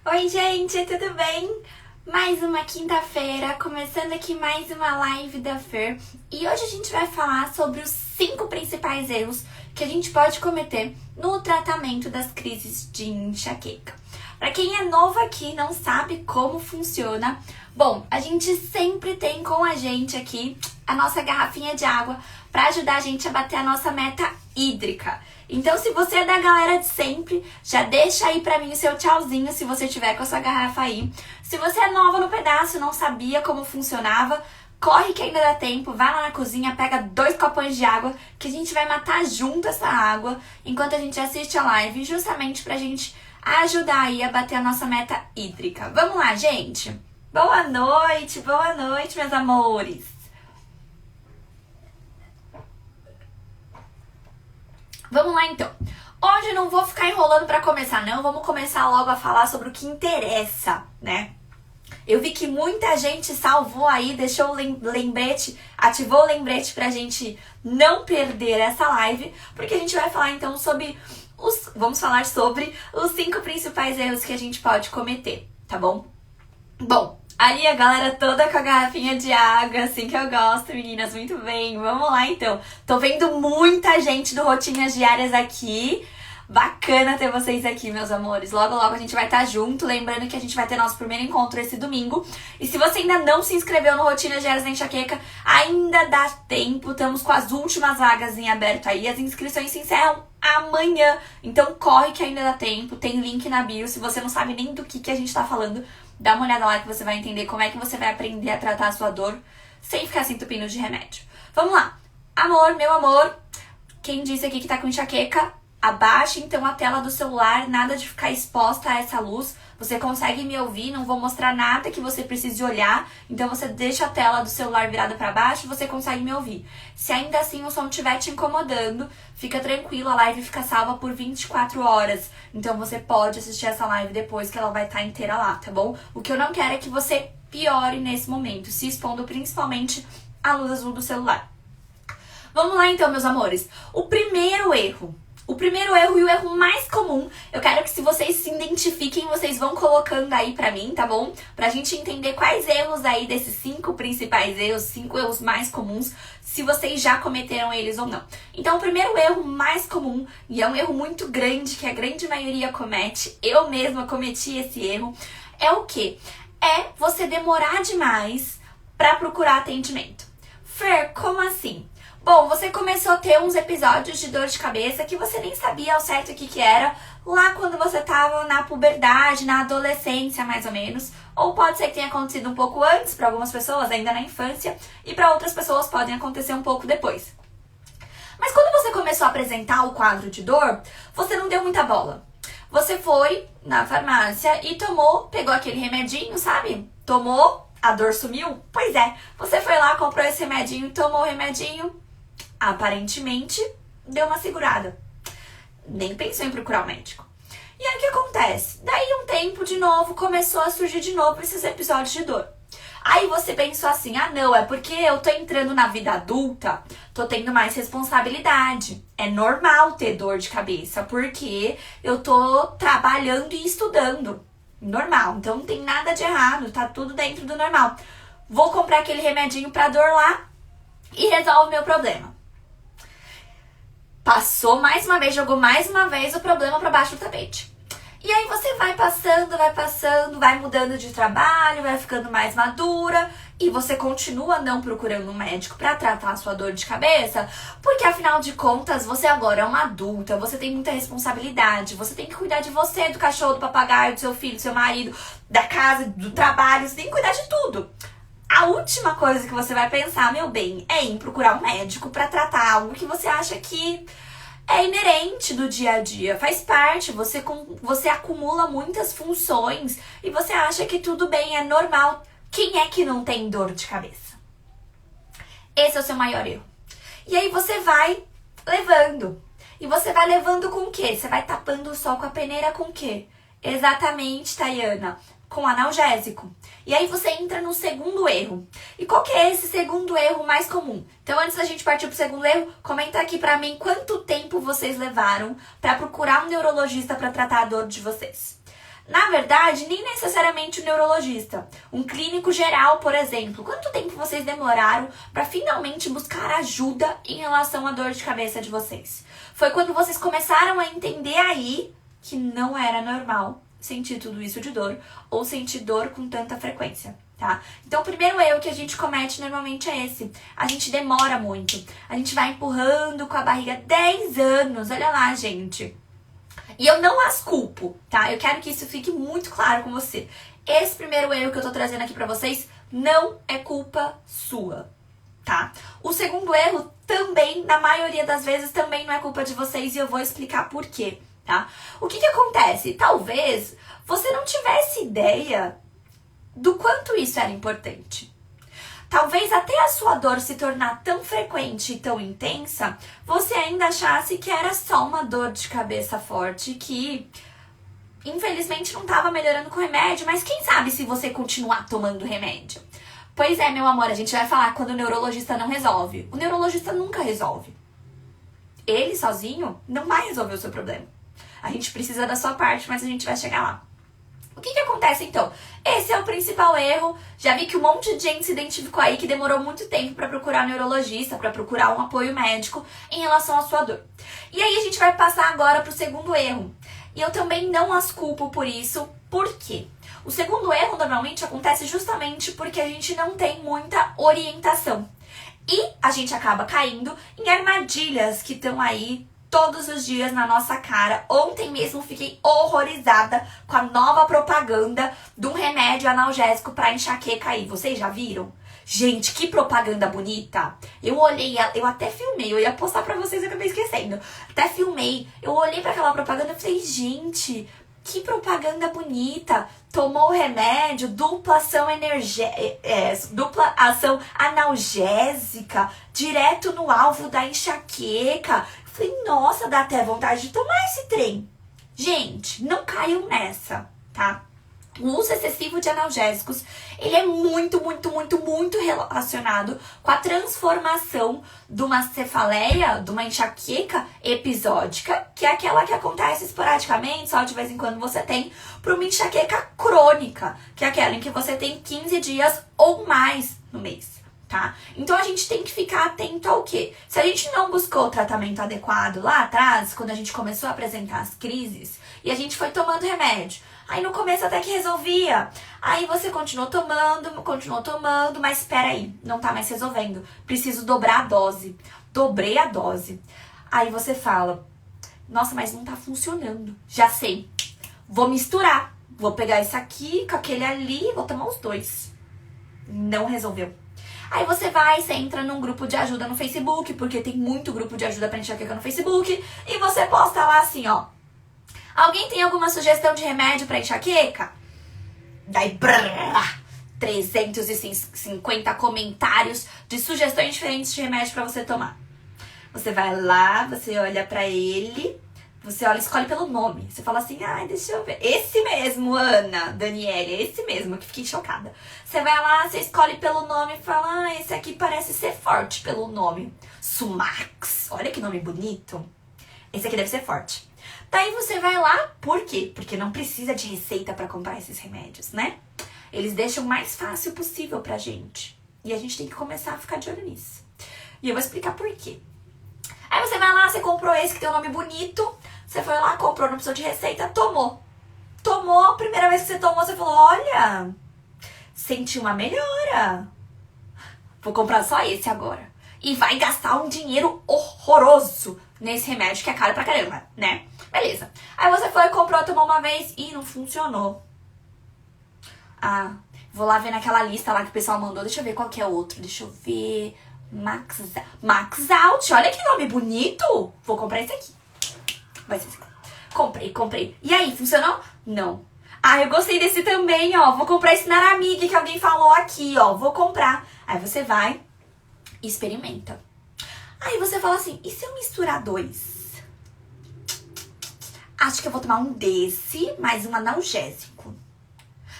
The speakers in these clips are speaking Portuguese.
Oi, gente, tudo bem? Mais uma quinta-feira, começando aqui mais uma live da Fer. E hoje a gente vai falar sobre os 5 principais erros que a gente pode cometer no tratamento das crises de enxaqueca. Para quem é novo aqui e não sabe como funciona, bom, a gente sempre tem com a gente aqui a nossa garrafinha de água para ajudar a gente a bater a nossa meta hídrica. Então, se você é da galera de sempre, já deixa aí pra mim o seu tchauzinho se você tiver com a sua garrafa aí. Se você é nova no pedaço, não sabia como funcionava, corre que ainda dá tempo, vai lá na cozinha, pega 2 copões de água, que a gente vai matar junto essa água enquanto a gente assiste a live, justamente pra gente ajudar aí a bater a nossa meta hídrica. Vamos lá, gente? Boa noite, meus amores! Vamos lá então. Hoje não vou ficar enrolando pra começar não, vamos começar logo a falar sobre o que interessa, né? Eu vi que muita gente salvou aí, deixou o lembrete, ativou o lembrete pra gente não perder essa live, porque a gente vai falar então sobre vamos falar sobre os 5 principais erros que a gente pode cometer, tá bom? Bom, ali a galera toda com a garrafinha de água, assim que eu gosto, meninas, muito bem. Vamos lá, então. Tô vendo muita gente do Rotinhas Diárias aqui. Bacana ter vocês aqui, meus amores. Logo, logo a gente vai estar junto. Lembrando que a gente vai ter nosso primeiro encontro esse domingo. E se você ainda não se inscreveu no Rotinhas Diárias da Enxaqueca, ainda dá tempo. Estamos com as últimas vagas em aberto aí. As inscrições se encerram amanhã. Então corre que ainda dá tempo. Tem link na bio. Se você não sabe nem do que a gente tá falando, dá uma olhada lá que você vai entender como é que você vai aprender a tratar a sua dor sem ficar se entupindo de remédio. Vamos lá. Amor, meu amor, quem disse aqui que tá com enxaqueca, abaixe então a tela do celular, nada de ficar exposta a essa luz. Você consegue me ouvir, não vou mostrar nada que você precise olhar. Então você deixa a tela do celular virada para baixo e você consegue me ouvir. Se ainda assim o som estiver te incomodando, fica tranquilo, a live fica salva por 24 horas. Então você pode assistir essa live depois que ela vai estar inteira lá, tá bom? O que eu não quero é que você piore nesse momento, se expondo principalmente à luz azul do celular. Vamos lá então, meus amores. O primeiro erro e o erro mais comum, eu quero que se vocês se identifiquem, vocês vão colocando aí pra mim, tá bom? Pra gente entender quais erros aí desses 5 principais erros, 5 erros mais comuns, se vocês já cometeram eles ou não. Então, o primeiro erro mais comum, e é um erro muito grande, que a grande maioria comete, eu mesma cometi esse erro, é o quê? É você demorar demais pra procurar atendimento. Fer, como assim? Bom, você começou a ter uns episódios de dor de cabeça que você nem sabia ao certo o que era lá quando você tava na puberdade, na adolescência mais ou menos. Ou pode ser que tenha acontecido um pouco antes para algumas pessoas, ainda na infância, e para outras pessoas podem acontecer um pouco depois. Mas quando você começou a apresentar o quadro de dor, você não deu muita bola. Você foi na farmácia e pegou aquele remedinho, sabe? Tomou, a dor sumiu? Pois é, você foi lá, comprou esse remedinho, tomou o remedinho, aparentemente deu uma segurada. Nem pensou em procurar o médico. E aí o que acontece? Daí um tempo de novo começou a surgir de novo esses episódios de dor. Aí você pensou assim, ah não, é porque eu tô entrando na vida adulta, tô tendo mais responsabilidade. É normal ter dor de cabeça, porque eu tô trabalhando e estudando. Normal, então não tem nada de errado, tá tudo dentro do normal. Vou comprar aquele remedinho pra dor lá e resolve o meu problema. Passou mais uma vez, jogou mais uma vez o problema pra baixo do tapete. E aí você vai passando, vai mudando de trabalho, vai ficando mais madura e você continua não procurando um médico pra tratar a sua dor de cabeça, porque afinal de contas você agora é uma adulta, você tem muita responsabilidade, você tem que cuidar de você, do cachorro, do papagaio, do seu filho, do seu marido, da casa, do trabalho, você tem que cuidar de tudo. A última coisa que você vai pensar, meu bem, é em procurar um médico pra tratar algo que você acha que é inerente do dia a dia, faz parte, você acumula muitas funções e você acha que tudo bem, é normal. Quem é que não tem dor de cabeça? Esse é o seu maior erro. E aí você vai levando. E você vai levando com o quê? Você vai tapando o sol com a peneira com o quê? Exatamente, Tayana, com analgésico. E aí você entra no segundo erro. E qual que é esse segundo erro mais comum? Então, antes da gente partir pro segundo erro, comenta aqui pra mim quanto tempo vocês levaram pra procurar um neurologista pra tratar a dor de vocês. Na verdade, nem necessariamente o neurologista. Um clínico geral, por exemplo. Quanto tempo vocês demoraram para finalmente buscar ajuda em relação à dor de cabeça de vocês? Foi quando vocês começaram a entender aí que não era normal sentir tudo isso de dor ou sentir dor com tanta frequência, tá? Então, o primeiro erro que a gente comete normalmente é esse. A gente demora muito. A gente vai empurrando com a barriga 10 anos. Olha lá, gente. E eu não as culpo, tá? Eu quero que isso fique muito claro com você. Esse primeiro erro que eu tô trazendo aqui pra vocês não é culpa sua, tá? O segundo erro também, na maioria das vezes, também não é culpa de vocês e eu vou explicar por quê, tá? O que acontece? Talvez você não tivesse ideia do quanto isso era importante. Talvez até a sua dor se tornar tão frequente e tão intensa, você ainda achasse que era só uma dor de cabeça forte que, infelizmente, não estava melhorando com remédio, mas quem sabe se você continuar tomando remédio? Pois é, meu amor, a gente vai falar quando o neurologista não resolve. O neurologista nunca resolve. Ele sozinho não vai resolver o seu problema. A gente precisa da sua parte, mas a gente vai chegar lá. O que acontece então? Esse é o principal erro. Já vi que um monte de gente se identificou aí que demorou muito tempo para procurar um neurologista, para procurar um apoio médico em relação à sua dor. E aí a gente vai passar agora para o segundo erro. E eu também não as culpo por isso. Por quê? O segundo erro normalmente acontece justamente porque a gente não tem muita orientação. E a gente acaba caindo em armadilhas que estão aí todos os dias na nossa cara. Ontem mesmo fiquei horrorizada com a nova propaganda de um remédio analgésico para enxaqueca aí. Vocês já viram? Gente, que propaganda bonita. Eu olhei, eu até filmei, eu ia postar pra vocês, eu acabei esquecendo. Até filmei, eu olhei pra aquela propaganda e falei, gente, que propaganda bonita. Tomou o remédio, dupla ação analgésica, direto no alvo da enxaqueca. Falei, nossa, dá até vontade de tomar esse trem. Gente, não caiam nessa, tá? O uso excessivo de analgésicos, ele é muito relacionado com a transformação de uma cefaleia, de uma enxaqueca episódica, que é aquela que acontece esporadicamente, só de vez em quando você tem, para uma enxaqueca crônica, que é aquela em que você tem 15 dias ou mais no mês. Tá? Então a gente tem que ficar atento ao quê? Se a gente não buscou o tratamento adequado lá atrás, quando a gente começou a apresentar as crises, e a gente foi tomando remédio, aí no começo até que resolvia, aí você continuou tomando, mas espera aí, não tá mais resolvendo, preciso dobrar a dose. Dobrei a dose. Aí você fala, nossa, mas não tá funcionando. Já sei, vou misturar, vou pegar esse aqui com aquele ali, vou tomar os dois. Não resolveu. Aí você entra num grupo de ajuda no Facebook, porque tem muito grupo de ajuda pra enxaqueca no Facebook, e você posta lá assim, ó. Alguém tem alguma sugestão de remédio pra enxaqueca? Daí, 350 comentários de sugestões diferentes de remédio pra você tomar. Você vai lá, você olha pra ele, você olha, escolhe pelo nome. Você fala assim, ai, deixa eu ver. Esse mesmo, Ana, Daniele, esse mesmo, que fiquei chocada. Você vai lá, você escolhe pelo nome e fala, esse aqui parece ser forte pelo nome. Sumax, olha que nome bonito. Esse aqui deve ser forte. Daí você vai lá, por quê? Porque não precisa de receita pra comprar esses remédios, né? Eles deixam o mais fácil possível pra gente. E a gente tem que começar a ficar de olho nisso. E eu vou explicar por quê. Aí você vai lá, você comprou esse que tem um nome bonito. Você foi lá, comprou, não precisou de receita, tomou. Tomou, a primeira vez que você tomou, você falou, olha, senti uma melhora. Vou comprar só esse agora. E vai gastar um dinheiro horroroso nesse remédio que é caro pra caramba, né? Beleza. Aí você foi, comprou, tomou uma vez e não funcionou. Ah, vou lá ver naquela lista lá que o pessoal mandou. Deixa eu ver qual que é outro. Deixa eu ver. Max Out. Olha que nome bonito. Vou comprar esse aqui. Vai ser esse aqui. Comprei. E aí, funcionou? Não. Ah, eu gostei desse também, ó. Vou comprar esse Naramig que alguém falou aqui, ó. Vou comprar. Aí você vai e experimenta. Aí você fala assim, e se eu misturar dois? Acho que eu vou tomar um desse, mais um analgésico.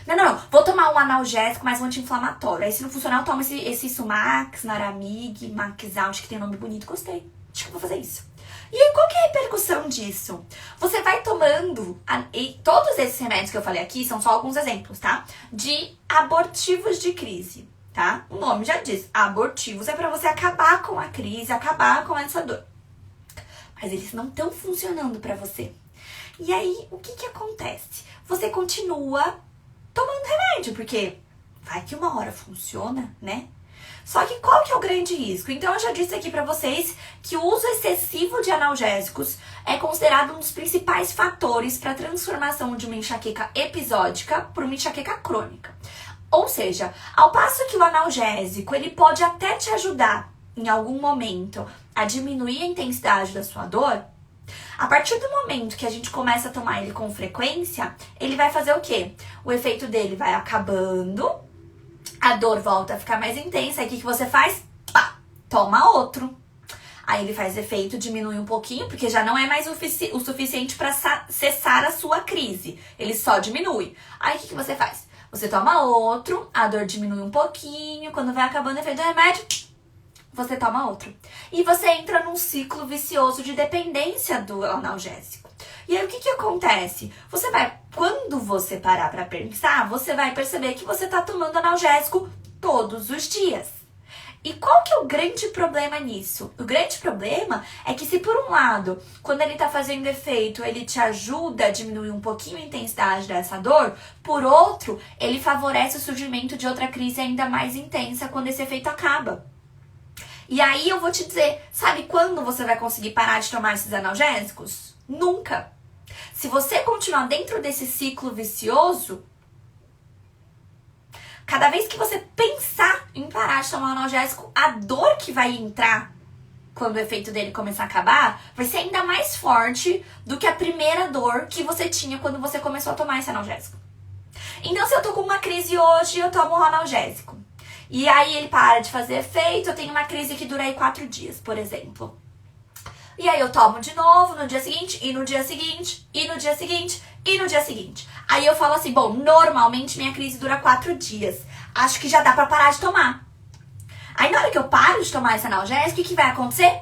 Não. Vou tomar um analgésico, mais um anti-inflamatório. Aí se não funcionar, eu tomo esse Sumax, Naramig, Max Out, que tem um nome bonito. Gostei. Acho que eu vou fazer isso. E aí, qual que é a repercussão disso? Você vai tomando, e todos esses remédios que eu falei aqui são só alguns exemplos, tá? De abortivos de crise, tá? O nome já diz, abortivos é pra você acabar com a crise, acabar com essa dor. Mas eles não estão funcionando pra você. E aí, o que acontece? Você continua tomando remédio, porque vai que uma hora funciona, né? Só que qual que é o grande risco? Então, eu já disse aqui pra vocês que o uso excessivo de analgésicos é considerado um dos principais fatores para a transformação de uma enxaqueca episódica por uma enxaqueca crônica. Ou seja, ao passo que o analgésico ele pode até te ajudar em algum momento a diminuir a intensidade da sua dor, a partir do momento que a gente começa a tomar ele com frequência, ele vai fazer o quê? O efeito dele vai acabando, a dor volta a ficar mais intensa, aí o que você faz? Pá, toma outro. Aí ele faz efeito, diminui um pouquinho, porque já não é mais o suficiente para cessar a sua crise. Ele só diminui. Aí o que você faz? Você toma outro, a dor diminui um pouquinho, quando vai acabando o efeito do remédio, você toma outro. E você entra num ciclo vicioso de dependência do analgésico. E aí o que acontece? Quando você parar pra pensar, você vai perceber que você tá tomando analgésico todos os dias. E qual que é o grande problema nisso? O grande problema é que se por um lado, quando ele tá fazendo efeito, ele te ajuda a diminuir um pouquinho a intensidade dessa dor, por outro, ele favorece o surgimento de outra crise ainda mais intensa quando esse efeito acaba. E aí eu vou te dizer, sabe quando você vai conseguir parar de tomar esses analgésicos? Nunca. Se você continuar dentro desse ciclo vicioso, cada vez que você pensar em parar de tomar um analgésico, a dor que vai entrar quando o efeito dele começar a acabar vai ser ainda mais forte do que a primeira dor que você tinha quando você começou a tomar esse analgésico. Então, se eu tô com uma crise hoje, eu tomo um analgésico. E aí ele para de fazer efeito, eu tenho uma crise que dura aí 4 dias, por exemplo. E aí eu tomo de novo no dia seguinte, e no dia seguinte, e no dia seguinte, e no dia seguinte. Aí eu falo assim, bom, normalmente minha crise dura 4 dias. Acho que já dá pra parar de tomar. Aí na hora que eu paro de tomar esse analgésico, o que vai acontecer?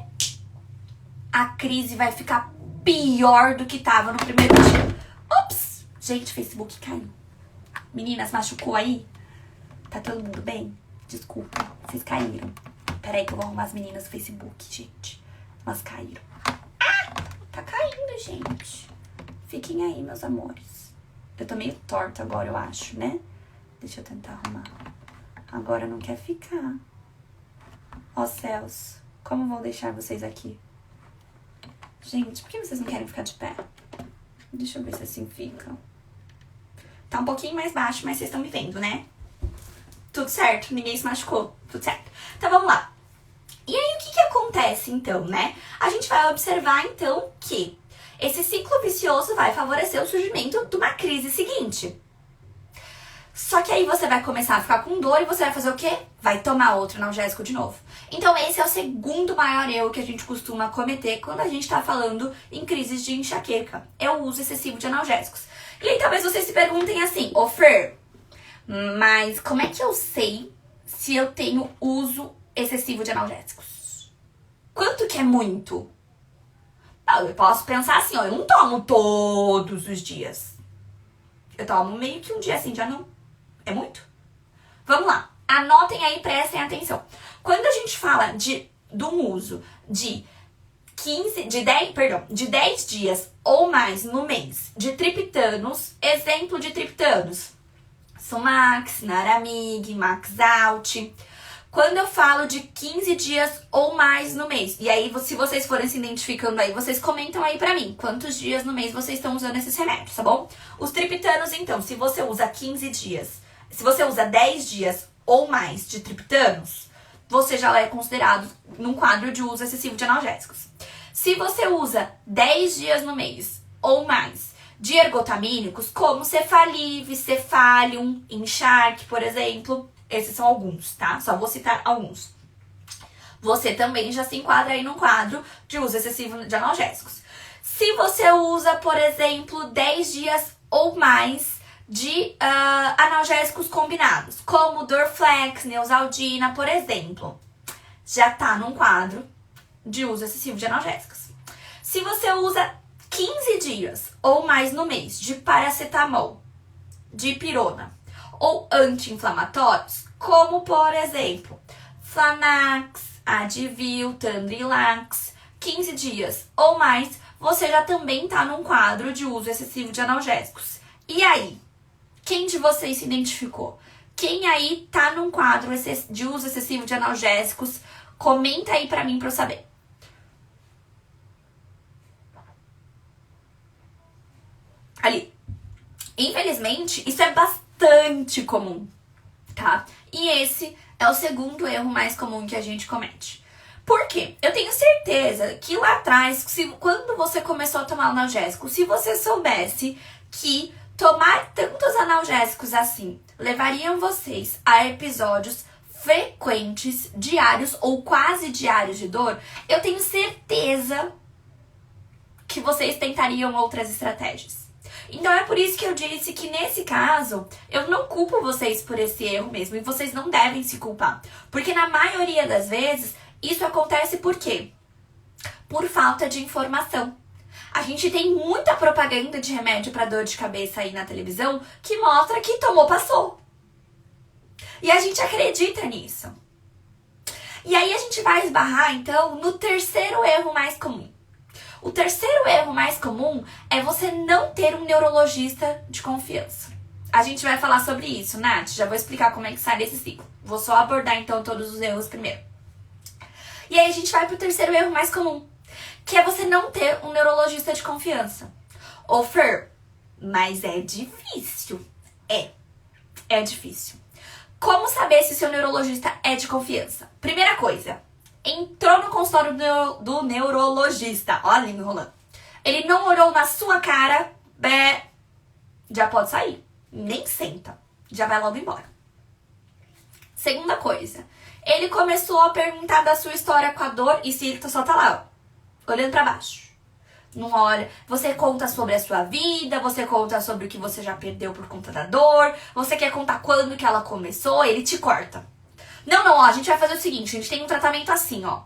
A crise vai ficar pior do que tava no primeiro dia. Ops! Gente, o Facebook caiu. Meninas, machucou aí? Tá todo mundo bem? Desculpa, vocês caíram. Peraí que eu vou arrumar as meninas do Facebook, gente. Elas caíram. Ah! Tá caindo, gente. Fiquem aí, meus amores. Eu tô meio torta agora, eu acho, né? Deixa eu tentar arrumar. Agora não quer ficar. Ó céus, como vou deixar vocês aqui? Gente, por que vocês não querem ficar de pé? Deixa eu ver se assim fica. Tá um pouquinho mais baixo, mas vocês estão me vendo, né? Tudo certo, ninguém se machucou, tudo certo. Então vamos lá. E aí o que acontece então, né? A gente vai observar então que esse ciclo vicioso vai favorecer o surgimento de uma crise seguinte. Só que aí você vai começar a ficar com dor e você vai fazer o quê? Vai tomar outro analgésico de novo. Então esse é o segundo maior erro que a gente costuma cometer quando a gente tá falando em crises de enxaqueca. É o uso excessivo de analgésicos. E aí talvez vocês se perguntem assim, ô Fer, mas como é que eu sei se eu tenho uso excessivo de analgésicos? Quanto que é muito? Eu posso pensar assim, ó, eu não tomo todos os dias. Eu tomo meio que um dia assim, já não. É muito? Vamos lá, anotem aí, prestem atenção. Quando a gente fala do uso de 10 dias ou mais no mês de triptanos, exemplo de triptanos, Sumax, Naramig, Maxalt. Quando eu falo de 15 dias ou mais no mês, e aí se vocês forem se identificando aí, vocês comentam aí pra mim quantos dias no mês vocês estão usando esses remédios, tá bom? Os triptanos, então, se você usa 15 dias, se você usa 10 dias ou mais de triptanos, você já é considerado num quadro de uso excessivo de analgésicos. Se você usa 10 dias no mês ou mais de ergotamínicos, como Cefalive, Cefalium, Encharque, por exemplo, esses são alguns, tá? Só vou citar alguns. Você também já se enquadra aí num quadro de uso excessivo de analgésicos. Se você usa, por exemplo, 10 dias ou mais de analgésicos combinados, como Dorflex, Neosaldina, por exemplo, já tá num quadro de uso excessivo de analgésicos. Se você usa 15 dias ou mais no mês de paracetamol, dipirona ou anti-inflamatórios, como por exemplo, Flanax, Advil, Tandrilax, 15 dias ou mais, você já também tá num quadro de uso excessivo de analgésicos. E aí? Quem de vocês se identificou? Quem aí tá num quadro de uso excessivo de analgésicos? Comenta aí pra mim pra eu saber. Ali. Infelizmente, isso é bastante comum, tá? E esse é o segundo erro mais comum que a gente comete. Por quê? Eu tenho certeza que lá atrás, quando você começou a tomar analgésico, se você soubesse que tomar tantos analgésicos assim levariam vocês a episódios frequentes, diários ou quase diários de dor, eu tenho certeza que vocês tentariam outras estratégias. Então é por isso que eu disse que nesse caso, eu não culpo vocês por esse erro mesmo, e vocês não devem se culpar. Porque na maioria das vezes, isso acontece por quê? Por falta de informação. A gente tem muita propaganda de remédio para dor de cabeça aí na televisão que mostra que tomou, passou. E a gente acredita nisso. E aí a gente vai esbarrar, então, no terceiro erro mais comum. O terceiro erro mais comum é você não ter um neurologista de confiança. A gente vai falar sobre isso, Nath. Já vou explicar como é que sai desse ciclo. Vou só abordar, então, todos os erros primeiro. E aí a gente vai pro terceiro erro mais comum, que é você não ter um neurologista de confiança. Ô, Fer, mas é difícil. É difícil. Como saber se seu neurologista é de confiança? Primeira coisa, entrou no consultório do neurologista. Olha a língua enrolando. Ele não olhou na sua cara, já pode sair. Nem senta. Já vai logo embora. Segunda coisa, ele começou a perguntar da sua história com a dor e se ele só tá lá, ó, olhando pra baixo. Não olha. Você conta sobre a sua vida, você conta sobre o que você já perdeu por conta da dor, você quer contar quando que ela começou, ele te corta. Não, ó, a gente vai fazer o seguinte, a gente tem um tratamento assim, ó.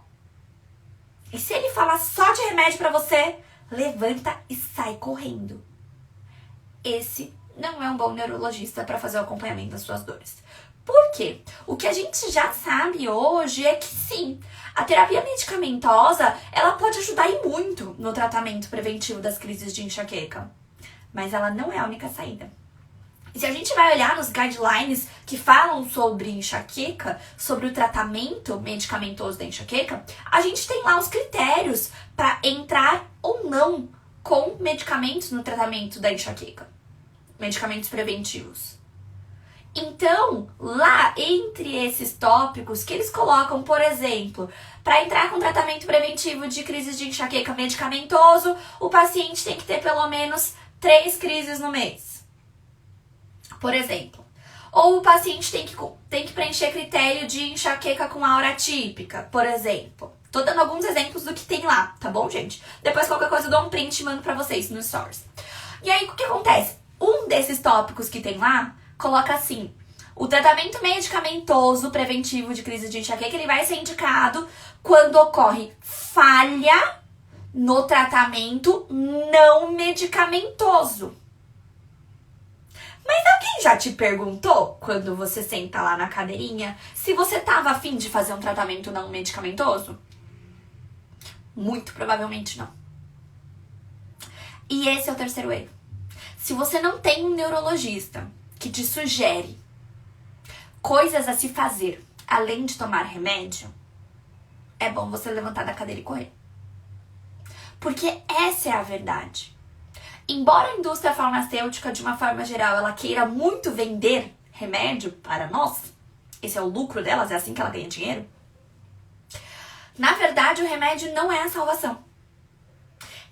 E se ele falar só de remédio pra você, levanta e sai correndo. Esse não é um bom neurologista pra fazer o acompanhamento das suas dores. Por quê? O que a gente já sabe hoje é que sim, a terapia medicamentosa, ela pode ajudar e muito no tratamento preventivo das crises de enxaqueca. Mas ela não é a única saída. E se a gente vai olhar nos guidelines que falam sobre enxaqueca, sobre o tratamento medicamentoso da enxaqueca, a gente tem lá os critérios para entrar ou não com medicamentos no tratamento da enxaqueca. Medicamentos preventivos. Então, lá entre esses tópicos que eles colocam, por exemplo, para entrar com tratamento preventivo de crises de enxaqueca medicamentoso, o paciente tem que ter pelo menos 3 crises no mês. Por exemplo. Ou o paciente tem que preencher critério de enxaqueca com aura típica, por exemplo. Tô dando alguns exemplos do que tem lá, tá bom, gente? Depois qualquer coisa eu dou um print e mando pra vocês no Stories. E aí, o que acontece? Um desses tópicos que tem lá, coloca assim, o tratamento medicamentoso preventivo de crise de enxaqueca, ele vai ser indicado quando ocorre falha no tratamento não medicamentoso. Mas alguém já te perguntou, quando você senta lá na cadeirinha, se você tava a fim de fazer um tratamento não medicamentoso? Muito provavelmente não. E esse é o terceiro erro. Se você não tem um neurologista que te sugere coisas a se fazer, além de tomar remédio, é bom você levantar da cadeira e correr. Porque essa é a verdade. Embora a indústria farmacêutica, de uma forma geral, ela queira muito vender remédio para nós, esse é o lucro delas, é assim que ela ganha dinheiro, na verdade, o remédio não é a salvação.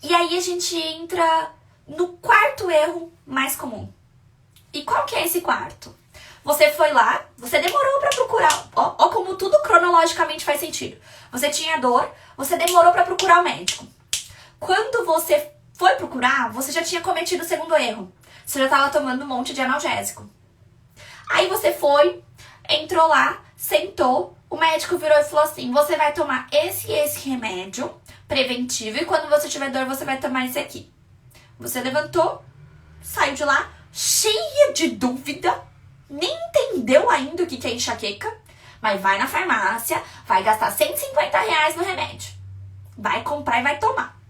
E aí a gente entra no quarto erro mais comum. E qual que é esse quarto? Você foi lá, você demorou pra procurar. Ó como tudo cronologicamente faz sentido. Você tinha dor, você demorou pra procurar o médico. Quando você foi procurar, você já tinha cometido o segundo erro. Você já tava tomando um monte de analgésico. Aí você foi, entrou lá, sentou, o médico virou e falou assim, você vai tomar esse e esse remédio preventivo, e quando você tiver dor, você vai tomar esse aqui. Você levantou, saiu de lá, cheia de dúvida, nem entendeu ainda o que é enxaqueca, mas vai na farmácia, vai gastar R$150 no remédio. Vai comprar e vai tomar.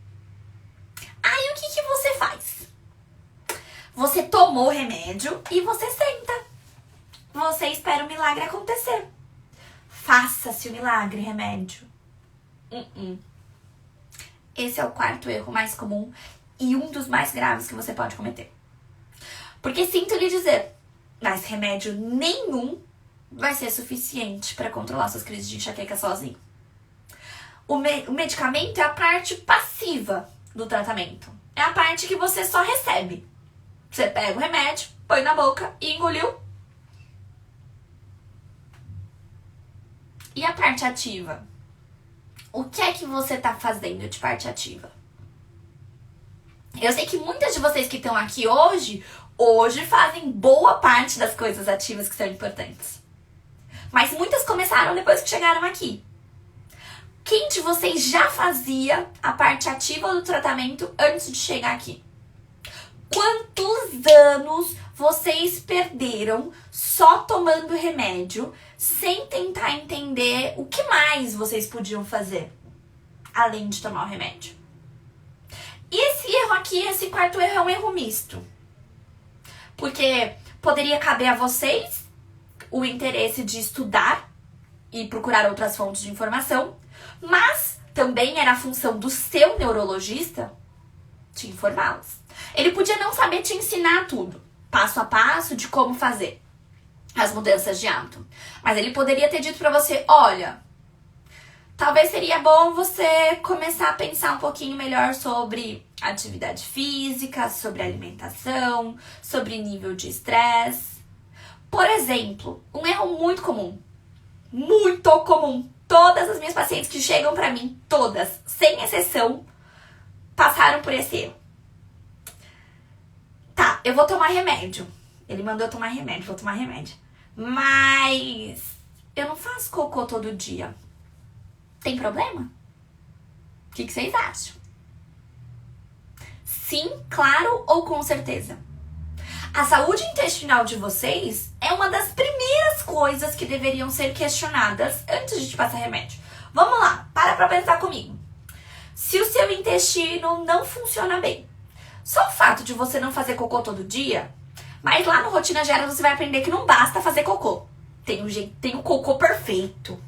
Aí o que você faz? Você tomou o remédio e você senta. Você espera o milagre acontecer. Faça-se o milagre, remédio. Esse é o quarto erro mais comum e um dos mais graves que você pode cometer. Porque sinto lhe dizer, mas remédio nenhum vai ser suficiente para controlar suas crises de enxaqueca sozinho. O medicamento é a parte passiva do tratamento. É a parte que você só recebe. Você pega o remédio, põe na boca e engoliu. E a parte ativa? O que é que você tá fazendo de parte ativa? Eu sei que muitas de vocês que estão aqui hoje fazem boa parte das coisas ativas que são importantes. Mas muitas começaram depois que chegaram aqui. Quem de vocês já fazia a parte ativa do tratamento antes de chegar aqui? Quantos anos vocês perderam só tomando remédio, sem tentar entender o que mais vocês podiam fazer, além de tomar o remédio? E esse erro aqui, esse quarto erro, é um erro misto. Porque poderia caber a vocês o interesse de estudar e procurar outras fontes de informação, mas também era a função do seu neurologista te informá-los. Ele podia não saber te ensinar tudo, passo a passo, de como fazer as mudanças de hábito. Mas ele poderia ter dito pra você, olha, talvez seria bom você começar a pensar um pouquinho melhor sobre atividade física, sobre alimentação, sobre nível de estresse. Por exemplo, um erro muito comum, todas as minhas pacientes que chegam pra mim, todas, sem exceção, passaram por esse erro. Tá, eu vou tomar remédio. Ele mandou eu tomar remédio, vou tomar remédio. Mas eu não faço cocô todo dia. Tem problema? O que vocês acham? Sim, claro ou com certeza? A saúde intestinal de vocês é uma das primeiras coisas que deveriam ser questionadas antes de te passar remédio. Vamos lá, para pensar comigo. Se o seu intestino não funciona bem, só o fato de você não fazer cocô todo dia, mas lá no Rotina Gera você vai aprender que não basta fazer cocô. Tem o cocô perfeito.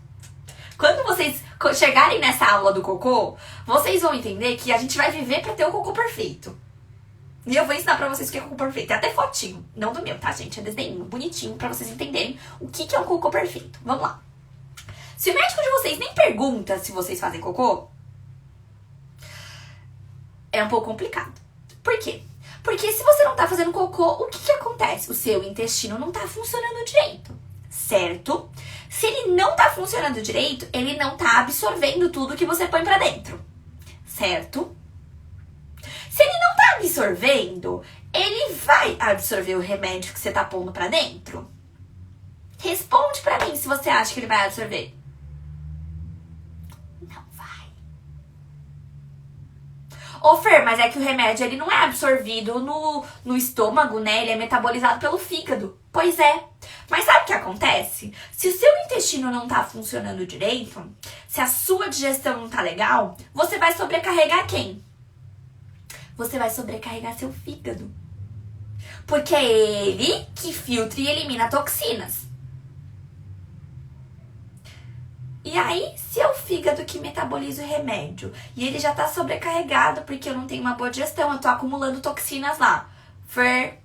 Quando vocês chegarem nessa aula do cocô, vocês vão entender que a gente vai viver pra ter o cocô perfeito. E eu vou ensinar pra vocês o que é cocô perfeito. Tem até fotinho. Não do meu, tá, gente? É desenho bonitinho pra vocês entenderem o que é um cocô perfeito. Vamos lá. Se o médico de vocês nem pergunta se vocês fazem cocô, é um pouco complicado. Por quê? Porque se você não tá fazendo cocô, o que acontece? O seu intestino não tá funcionando direito, certo? Se ele não tá funcionando direito, ele não tá absorvendo tudo que você põe pra dentro, certo? Se ele não tá absorvendo, ele vai absorver o remédio que você tá pondo pra dentro? Responde pra mim se você acha que ele vai absorver. Não vai. Ô Fer, mas é que o remédio ele não é absorvido no estômago, né? Ele é metabolizado pelo fígado. Pois é. Mas sabe o que acontece? Se o seu intestino não tá funcionando direito, se a sua digestão não tá legal, você vai sobrecarregar quem? Você vai sobrecarregar seu fígado. Porque é ele que filtra e elimina toxinas. E aí, se é o fígado que metaboliza o remédio e ele já tá sobrecarregado porque eu não tenho uma boa digestão, eu tô acumulando toxinas lá. Fer,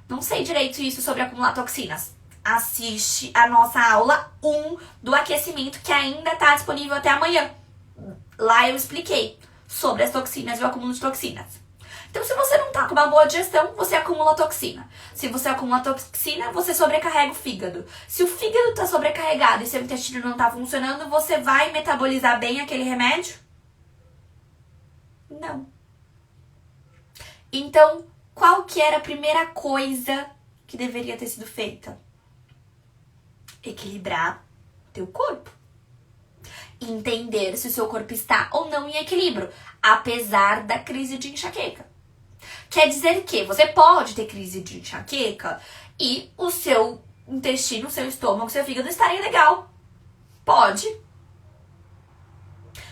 não sei direito isso sobre acumular toxinas. Assiste a nossa aula 1 do aquecimento que ainda tá disponível até amanhã. Lá eu expliquei sobre as toxinas e o acúmulo de toxinas. Então, se você não tá com uma boa digestão, você acumula toxina. Se você acumula toxina, você sobrecarrega o fígado. Se o fígado tá sobrecarregado e seu intestino não tá funcionando, você vai metabolizar bem aquele remédio? Não. Então, qual que era a primeira coisa que deveria ter sido feita? Equilibrar teu corpo. Entender se o seu corpo está ou não em equilíbrio, apesar da crise de enxaqueca. Quer dizer que você pode ter crise de enxaqueca e o seu intestino, o seu estômago, o seu fígado estarem legal. Pode.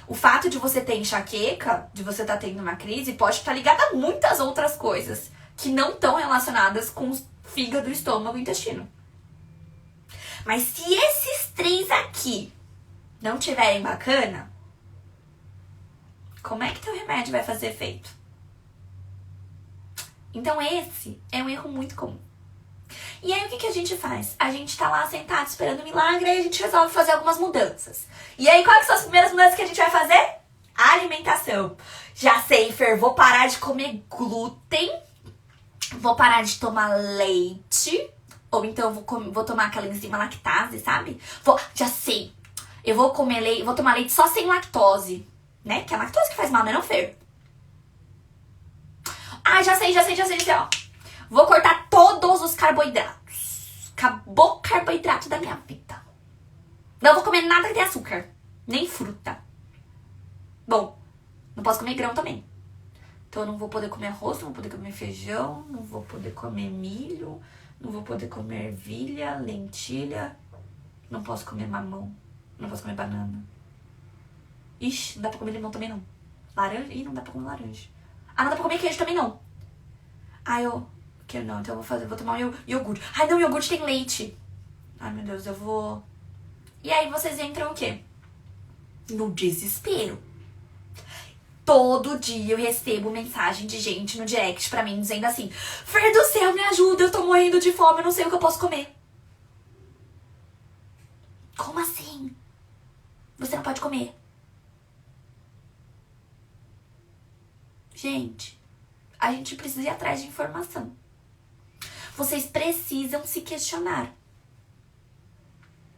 O fato de você ter enxaqueca, de você estar tendo uma crise, pode estar ligado a muitas outras coisas que não estão relacionadas com o fígado, estômago e intestino. Mas se esses 3 aqui não tiverem bacana, como é que teu remédio vai fazer efeito? Então esse é um erro muito comum. E aí o que a gente faz? A gente tá lá sentado esperando o milagre e a gente resolve fazer algumas mudanças. E aí quais são as primeiras mudanças que a gente vai fazer? Alimentação. Já sei, Fer, vou parar de comer glúten, vou parar de tomar leite, ou então vou tomar aquela enzima lactase, sabe? Já sei, eu vou comer leite, vou tomar leite só sem lactose, né? Que é a lactose que faz mal, né, não, Fer? Ah, já sei, ó. Vou cortar todos os carboidratos. Acabou o carboidrato da minha vida. Não vou comer nada que tenha açúcar. Nem fruta. Bom, não posso comer grão também. Então eu não vou poder comer arroz, não vou poder comer feijão, não vou poder comer milho, não vou poder comer ervilha, lentilha. Não posso comer mamão. Não posso comer banana. Ixi, não dá pra comer limão também não. Laranja? Ih, não dá pra comer laranja. Ah, não dá pra comer queijo também não. Ah, eu... Que não, então eu vou tomar um iogurte. Ai, não, iogurte tem leite. Ai, meu Deus, eu vou... E aí vocês entram o quê? No desespero. Todo dia eu recebo mensagem de gente no direct pra mim dizendo assim: Fer do céu, me ajuda, eu tô morrendo de fome, eu não sei o que eu posso comer. Como assim? Você não pode comer. Gente, a gente precisa ir atrás de informação. Vocês precisam se questionar.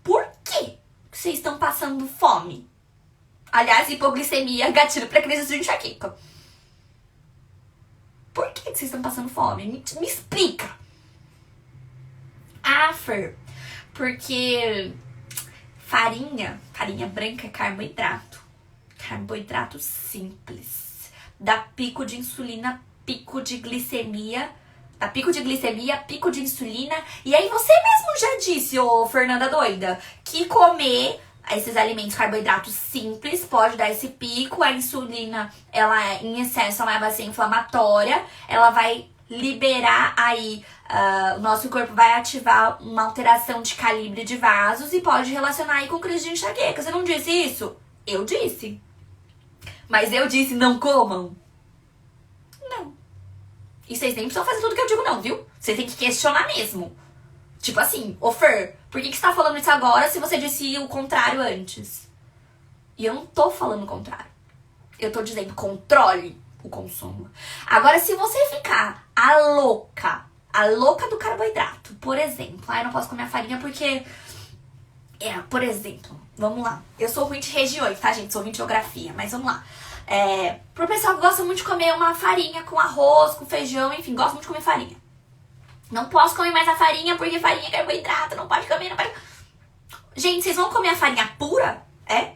Por que vocês estão passando fome? Aliás, hipoglicemia, gatilho pra crise de enxaqueca. Por que vocês estão passando fome? Me explica. Ah, Fer, porque farinha branca é carboidrato. Carboidrato simples. Dá pico de insulina, pico de glicemia. Dá pico de glicemia, pico de insulina. E aí você mesmo já disse, ô Fernanda doida, que comer esses alimentos carboidratos simples pode dar esse pico. A insulina, ela em excesso, ela vai ser inflamatória. Ela vai liberar aí, o nosso corpo vai ativar uma alteração de calibre de vasos e pode relacionar aí com crise de enxaqueca. Você não disse isso? Eu disse. Mas eu disse, não comam? Não. E vocês nem precisam fazer tudo que eu digo não, viu? Vocês têm que questionar mesmo. Tipo assim, ô Fer, por que você tá falando isso agora se você disse o contrário antes? E eu não tô falando o contrário. Eu tô dizendo, controle o consumo. Agora, se você ficar a louca do carboidrato, por exemplo, eu não posso comer a farinha porque... por exemplo, vamos lá. Eu sou ruim de regiões, tá, gente? Sou ruim de geografia, mas vamos lá. Pro pessoal que gosta muito de comer uma farinha com arroz, com feijão, enfim, gosta muito de comer farinha. Não posso comer mais a farinha porque farinha é carboidrato, não pode comer, não pode... Gente, vocês vão comer a farinha pura? É?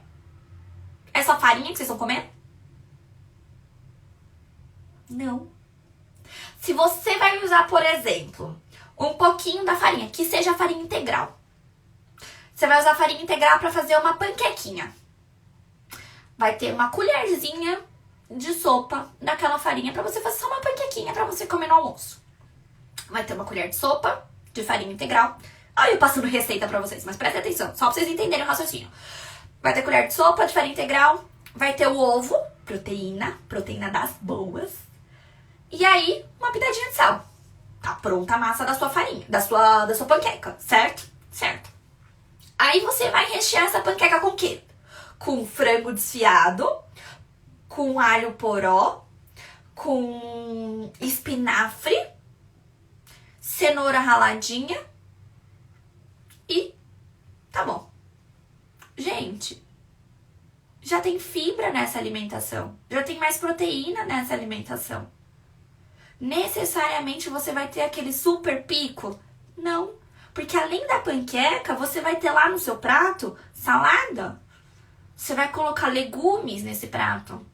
É só farinha que vocês vão comer? Não. Se você vai usar, por exemplo, um pouquinho da farinha, que seja farinha integral. Você vai usar farinha integral pra fazer uma panquequinha. Vai ter uma colherzinha de sopa daquela farinha pra você fazer só uma panquequinha pra você comer no almoço. Vai ter uma colher de sopa de farinha integral. Olha eu passando receita pra vocês, mas prestem atenção, só pra vocês entenderem o raciocínio. Vai ter colher de sopa de farinha integral. Vai ter o ovo, proteína das boas. E aí, uma pitadinha de sal. Tá pronta a massa da sua farinha, da sua panqueca, certo? Certo. Aí você vai rechear essa panqueca com o quê? Com frango desfiado, com alho poró, com espinafre, cenoura raladinha e tá bom. Gente, já tem fibra nessa alimentação, já tem mais proteína nessa alimentação. Necessariamente você vai ter aquele super pico? Não, porque além da panqueca, você vai ter lá no seu prato salada. Você vai colocar legumes nesse prato.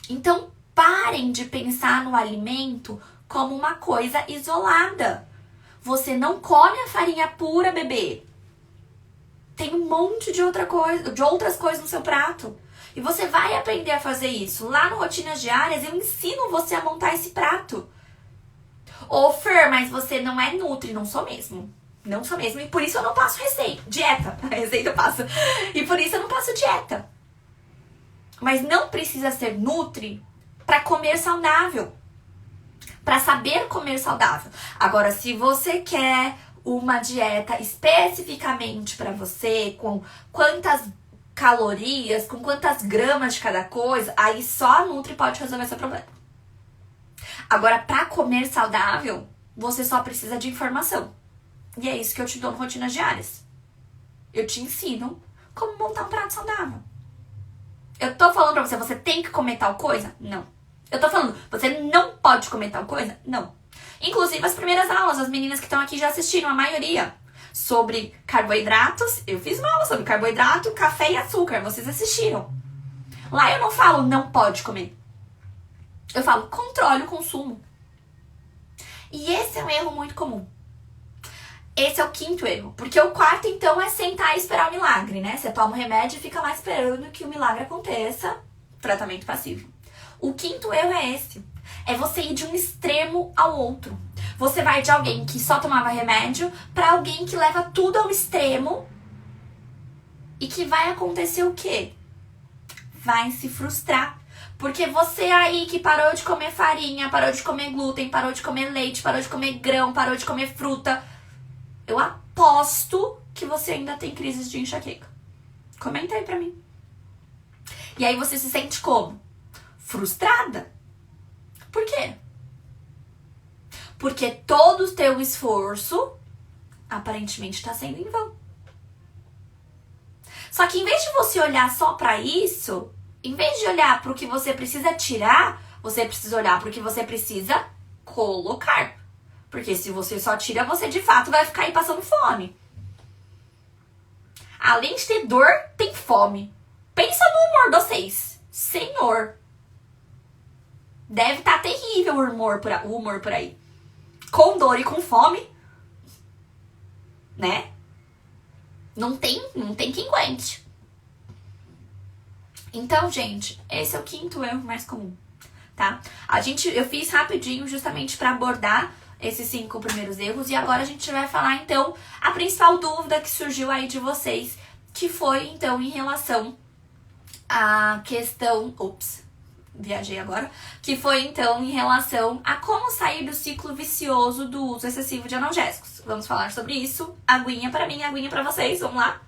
Então, parem de pensar no alimento como uma coisa isolada. Você não come a farinha pura, bebê. Tem um monte de outras coisas no seu prato. E você vai aprender a fazer isso. Lá no Rotinas Diárias, eu ensino você a montar esse prato. Ô, Fer, mas você não é nutri. Não sou mesmo. Não sou mesmo. E por isso eu não passo dieta. Receita eu passo. E por isso eu não passo dieta. Mas não precisa ser nutri para comer saudável. Para saber comer saudável. Agora, se você quer uma dieta especificamente para você, com quantas calorias, com quantas gramas de cada coisa, aí só a Nutri pode resolver seu problema. Agora, para comer saudável, você só precisa de informação. E é isso que eu te dou no Rotinas Diárias. Eu te ensino como montar um prato saudável. Eu tô falando pra você, você tem que comer tal coisa? Não. Eu tô falando, você não pode comer tal coisa? Não. Inclusive, as primeiras aulas, as meninas que estão aqui já assistiram, a maioria, sobre carboidratos. Eu fiz uma aula sobre carboidrato, café e açúcar. Vocês assistiram. Lá eu não falo não pode comer. Eu falo controle o consumo. E esse é um erro muito comum. Esse é o quinto erro. Porque o quarto, então, é sentar e esperar o milagre, né? Você toma o remédio e fica lá esperando que o milagre aconteça. Tratamento passivo. O quinto erro é esse. É você ir de um extremo ao outro. Você vai de alguém que só tomava remédio para alguém que leva tudo ao extremo. E que vai acontecer o quê? Vai se frustrar. Porque você aí que parou de comer farinha, parou de comer glúten, parou de comer leite, parou de comer grão, parou de comer fruta, eu aposto que você ainda tem crises de enxaqueca. Comenta aí pra mim. E aí você se sente como? Frustrada. Por quê? Porque todo o teu esforço aparentemente está sendo em vão. Só que em vez de você olhar só pra isso, em vez de olhar pro que você precisa tirar, você precisa olhar pro que você precisa colocar. Porque se você só tira, você de fato vai ficar aí passando fome. Além de ter dor, tem fome. Pensa no humor de vocês. Senhor. Deve estar terrível o humor por aí. Com dor e com fome. Né? Não tem quem aguente. Então, gente, esse é o quinto erro mais comum, tá? Eu fiz rapidinho justamente para abordar esses 5 primeiros erros. E agora a gente vai falar, então, a principal dúvida que surgiu aí de vocês, que foi, então, em relação à questão... viajei agora. Que foi, então, em relação a como sair do ciclo vicioso do uso excessivo de analgésicos. Vamos falar sobre isso. Aguinha pra mim, aguinha pra vocês. Vamos lá.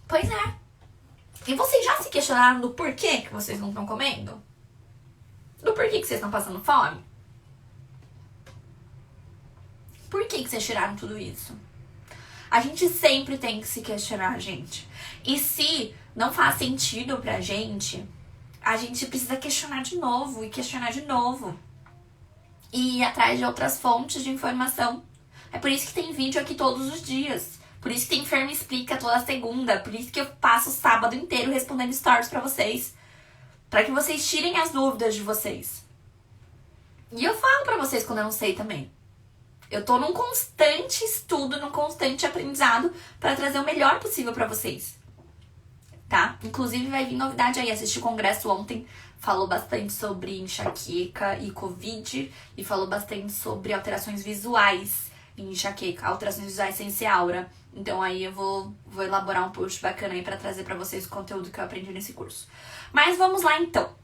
Pois é. E vocês já se questionaram do porquê que vocês não estão comendo? Do porquê que vocês estão passando fome? Por que vocês tiraram tudo isso? A gente sempre tem que se questionar, gente. E se não faz sentido pra gente, a gente precisa questionar de novo e questionar de novo. E ir atrás de outras fontes de informação. É por isso que tem vídeo aqui todos os dias. Por isso que tem Fer Me Explica toda segunda. Por isso que eu passo o sábado inteiro respondendo stories pra vocês. Pra que vocês tirem as dúvidas de vocês. E eu falo pra vocês quando eu não sei também. Eu tô num constante estudo, num constante aprendizado pra trazer o melhor possível pra vocês. Tá? Inclusive vai vir novidade aí. Assisti o congresso ontem. Falou bastante sobre enxaqueca e Covid. E falou bastante sobre alterações visuais em enxaqueca. Alterações visuais sem ser aura. Então aí eu vou elaborar um post bacana aí pra trazer pra vocês o conteúdo que eu aprendi nesse curso. Mas vamos lá então.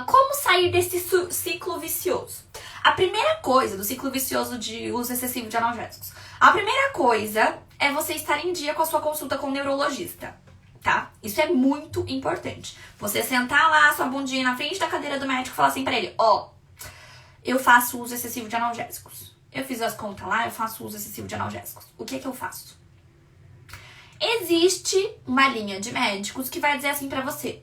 Como sair desse ciclo vicioso? A primeira coisa do ciclo vicioso de uso excessivo de analgésicos. A primeira coisa é você estar em dia com a sua consulta com o neurologista, tá? Isso é muito importante. Você sentar lá, sua bundinha na frente da cadeira do médico e falar assim pra ele, eu faço uso excessivo de analgésicos. Eu fiz as contas lá, eu faço uso excessivo de analgésicos. O que eu faço? Existe uma linha de médicos que vai dizer assim pra você,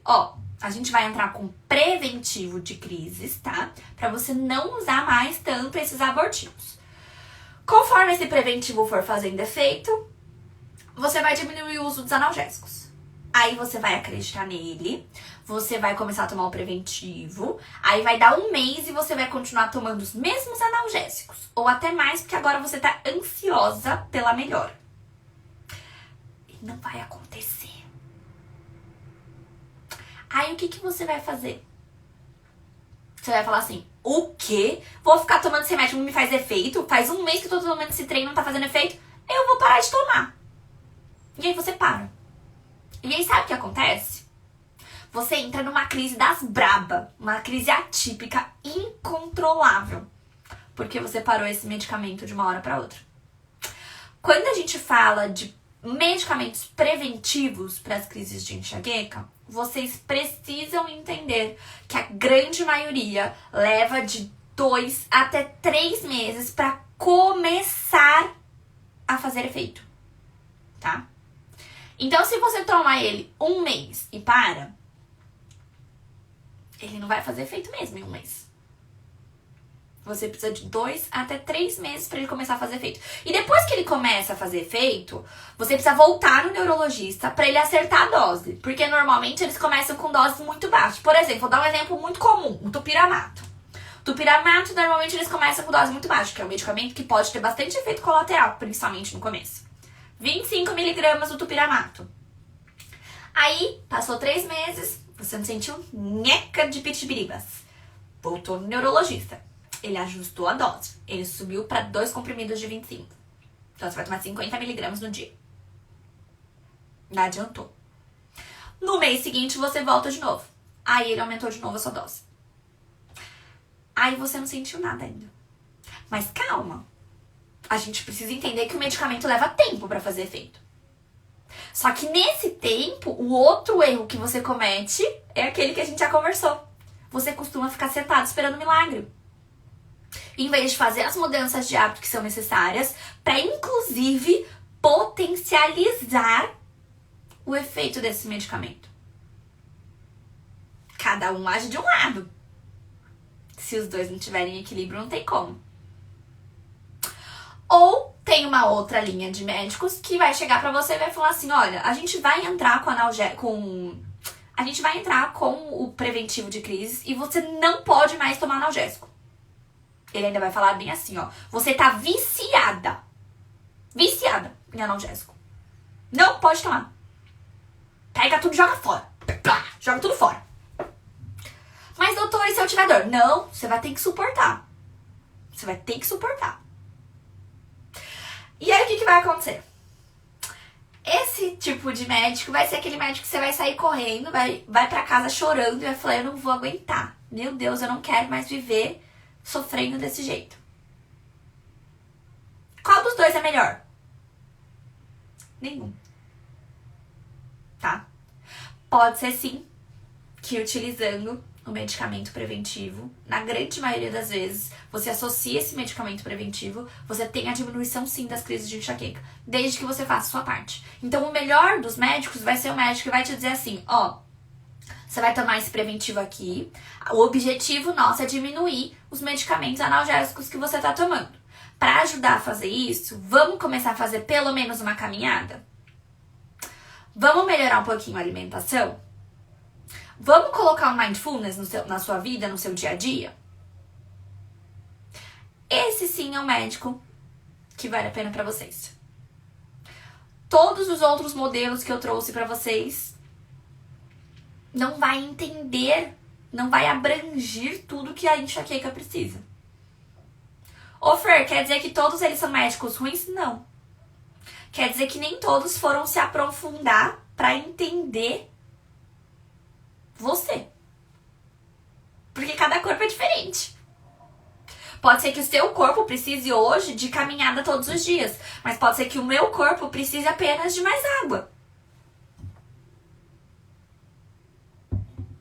A gente vai entrar com preventivo de crises, tá? Pra você não usar mais tanto esses abortivos. Conforme esse preventivo for fazendo efeito, você vai diminuir o uso dos analgésicos. Aí você vai acreditar nele, você vai começar a tomar o preventivo, aí vai dar um mês e você vai continuar tomando os mesmos analgésicos. Ou até mais, porque agora você tá ansiosa pela melhora. E não vai acontecer. Aí o que você vai fazer? Você vai falar assim, o quê? Vou ficar tomando esse remédio, não me faz efeito? Faz um mês que eu tô tomando esse trem e não tá fazendo efeito? Eu vou parar de tomar. E aí você para. E aí sabe o que acontece? Você entra numa crise das braba, uma crise atípica, incontrolável. Porque você parou esse medicamento de uma hora para outra. Quando a gente fala de medicamentos preventivos para as crises de enxaqueca, vocês precisam entender que a grande maioria leva de 2 até 3 meses para começar a fazer efeito, tá? Então, se você toma ele um mês e para, ele não vai fazer efeito mesmo em um mês. Você precisa de 2 até 3 meses para ele começar a fazer efeito. E depois que ele começa a fazer efeito, você precisa voltar no neurologista para ele acertar a dose. Porque normalmente eles começam com doses muito baixas. Por exemplo, vou dar um exemplo muito comum, o tupiramato. O tupiramato, normalmente eles começam com dose muito baixa, que é um medicamento que pode ter bastante efeito colateral, principalmente no começo. 25 miligramas do tupiramato. Aí, passou 3 meses, você não sentiu nheca de pitibiribas. Voltou no neurologista. Ele ajustou a dose. Ele subiu para 2 comprimidos de 25. Então, você vai tomar 50 miligramas no dia. Não adiantou. No mês seguinte, você volta de novo. Aí, ele aumentou de novo a sua dose. Aí, você não sentiu nada ainda. Mas calma. A gente precisa entender que o medicamento leva tempo para fazer efeito. Só que nesse tempo, o outro erro que você comete é aquele que a gente já conversou. Você costuma ficar sentado esperando milagre. Em vez de fazer as mudanças de hábito que são necessárias para, inclusive, potencializar o efeito desse medicamento. Cada um age de um lado. Se os dois não tiverem equilíbrio, não tem como. Ou tem uma outra linha de médicos que vai chegar pra você e vai falar assim, olha, a gente vai entrar a gente vai entrar com o preventivo de crises e você não pode mais tomar analgésico. Ele ainda vai falar bem assim, ó, você tá viciada em analgésico. Não pode tomar. Pega tudo e joga fora. Joga tudo fora. Mas doutor, e se eu tiver dor? Não, você vai ter que suportar. Você vai ter que suportar. E aí, o que vai acontecer? Esse tipo de médico vai ser aquele médico que você vai sair correndo, vai pra casa chorando e vai falar, eu não vou aguentar. Meu Deus, eu não quero mais viver sofrendo desse jeito. Qual dos dois é melhor? Nenhum. Tá? Pode ser sim que utilizando o medicamento preventivo, na grande maioria das vezes, você associa esse medicamento preventivo, você tem a diminuição sim das crises de enxaqueca, desde que você faça a sua parte. Então o melhor dos médicos vai ser o médico que vai te dizer assim, ó, você vai tomar esse preventivo aqui, o objetivo nosso é diminuir os medicamentos analgésicos que você tá tomando. Para ajudar a fazer isso, vamos começar a fazer pelo menos uma caminhada? Vamos melhorar um pouquinho a alimentação? Vamos colocar um mindfulness na sua vida, no seu dia a dia? Esse sim é um médico que vale a pena pra vocês. Todos os outros modelos que eu trouxe pra vocês não vai entender, não vai abranger tudo que a enxaqueca precisa. Ô Fer, quer dizer que todos eles são médicos ruins? Não. Quer dizer que nem todos foram se aprofundar pra entender você. Porque cada corpo é diferente. Pode ser que o seu corpo precise hoje de caminhada todos os dias, mas pode ser que o meu corpo precise apenas de mais água.